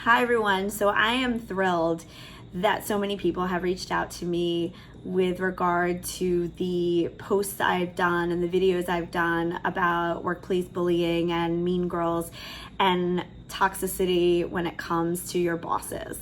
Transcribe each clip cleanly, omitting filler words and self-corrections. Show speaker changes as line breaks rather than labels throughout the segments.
Hi everyone. So I am thrilled that so many people have reached out to me with regard to the posts I've done and the videos I've done about workplace bullying and mean girls and toxicity when it comes to your bosses.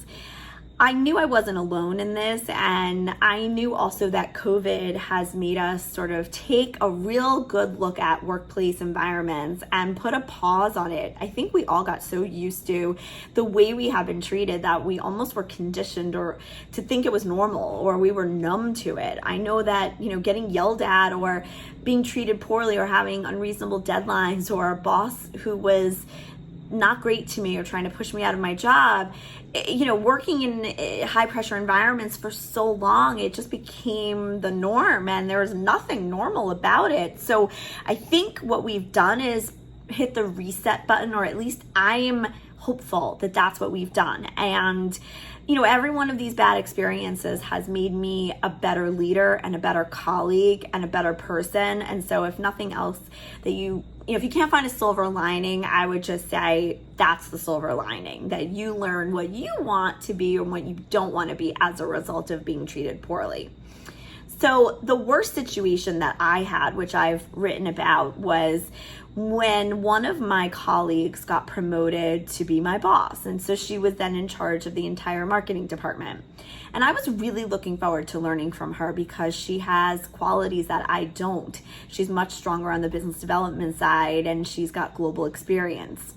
I knew I wasn't alone in this, and I knew also that COVID has made us sort of take a real good look at workplace environments and put a pause on it. I think we all got so used to the way we have been treated that we almost were conditioned or to think it was normal, or we were numb to it. I know that, getting yelled at or being treated poorly or having unreasonable deadlines or a boss who was not great to me or trying to push me out of my job, working in high pressure environments for so long, it just became the norm and there was nothing normal about it. So I think what we've done is hit the reset button, or at least I am hopeful that that's what we've done. And every one of these bad experiences has made me a better leader and a better colleague and a better person. And so if nothing else, that if you can't find a silver lining, I would just say that's the silver lining, that you learn what you want to be and what you don't want to be as a result of being treated poorly. So the worst situation that I had, which I've written about, was when one of my colleagues got promoted to be my boss. And so she was then in charge of the entire marketing department. And I was really looking forward to learning from her because she has qualities that I don't. She's much stronger on the business development side and she's got global experience.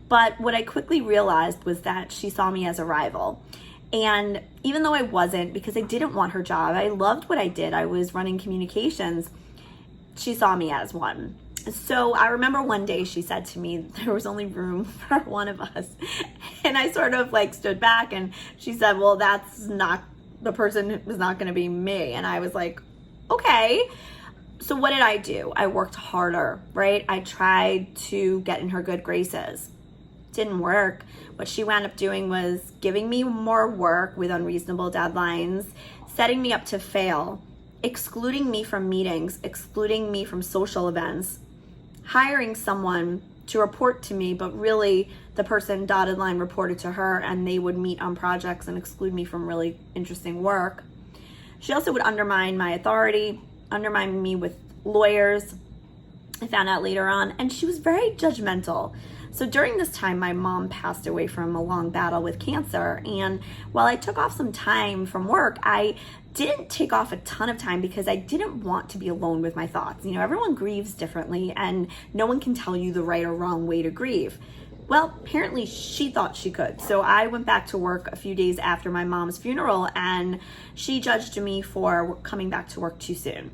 But what I quickly realized was that she saw me as a rival. And even though I wasn't, because I didn't want her job, I loved what I did. I was running communications. She saw me as one. So I remember one day she said to me, there was only room for one of us. And I sort of stood back and she said, well, that's not, the person was not going to be me. And I was like, okay. So what did I do? I worked harder, right? I tried to get in her good graces. Didn't work. What she wound up doing was giving me more work with unreasonable deadlines, setting me up to fail, excluding me from meetings, excluding me from social events, hiring someone to report to me, but really the person dotted line reported to her and they would meet on projects and exclude me from really interesting work. She also would undermine my authority, undermine me with lawyers. I found out later on, and she was very judgmental. So during this time, my mom passed away from a long battle with cancer. And while I took off some time from work, I didn't take off a ton of time because I didn't want to be alone with my thoughts. Everyone grieves differently and no one can tell you the right or wrong way to grieve. Well, apparently she thought she could. So I went back to work a few days after my mom's funeral and she judged me for coming back to work too soon.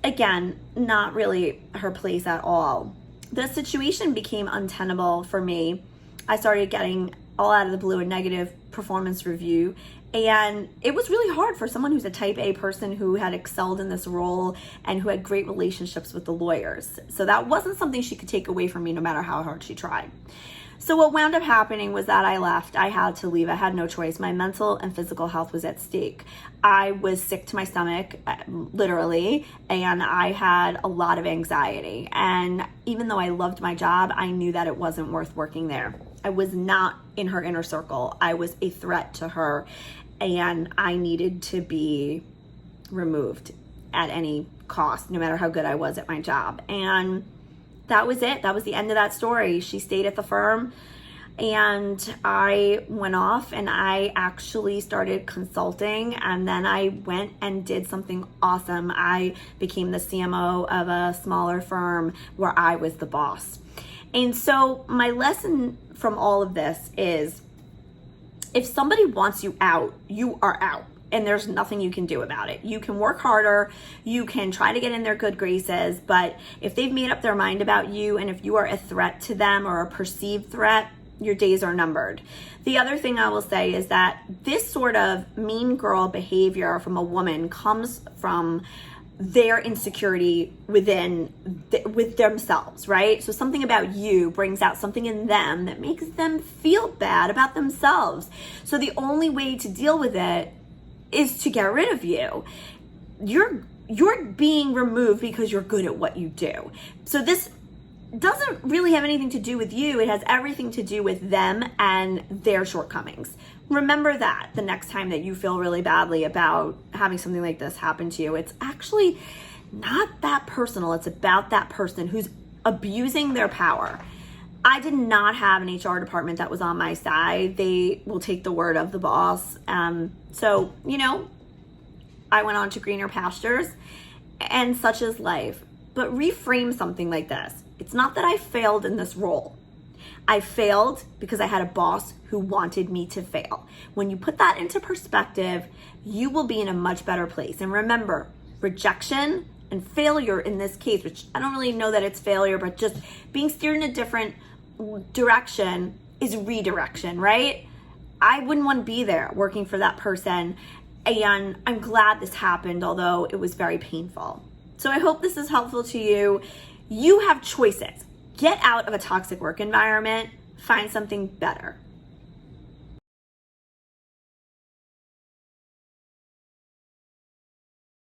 Again, not really her place at all. The situation became untenable for me. I started getting all out of the blue a negative performance review. And it was really hard for someone who's a type A person who had excelled in this role and who had great relationships with the lawyers. So that wasn't something she could take away from me no matter how hard she tried. So what wound up happening was that I left. I had to leave. I had no choice. My mental and physical health was at stake. I was sick to my stomach, literally, and I had a lot of anxiety. And even though I loved my job, I knew that it wasn't worth working there. I was not in her inner circle. I was a threat to her, and I needed to be removed at any cost, no matter how good I was at my job. And that was it. That was the end of that story. She stayed at the firm and I went off and I actually started consulting, and then I went and did something awesome. I became the CMO of a smaller firm where I was the boss. And so my lesson from all of this is, if somebody wants you out, you are out. And there's nothing you can do about it. You can work harder, you can try to get in their good graces, but if they've made up their mind about you and if you are a threat to them or a perceived threat, your days are numbered. The other thing I will say is that this sort of mean girl behavior from a woman comes from their insecurity with themselves, right? So something about you brings out something in them that makes them feel bad about themselves. So the only way to deal with it is to get rid of you. You're being removed because you're good at what you do. So this doesn't really have anything to do with you. It has everything to do with them and their shortcomings. Remember that the next time that you feel really badly about having something like this happen to you. It's actually not that personal. It's about that person who's abusing their power. I did not have an HR department that was on my side. They will take the word of the boss. So, I went on to greener pastures, and such is life. But reframe something like this. It's not that I failed in this role. I failed because I had a boss who wanted me to fail. When you put that into perspective, you will be in a much better place. And remember, rejection and failure in this case, which I don't really know that it's failure, but just being steered in a different direction is redirection, right? I wouldn't want to be there working for that person. And I'm glad this happened, although it was very painful. So I hope this is helpful to you. You have choices. Get out of a toxic work environment, find something better.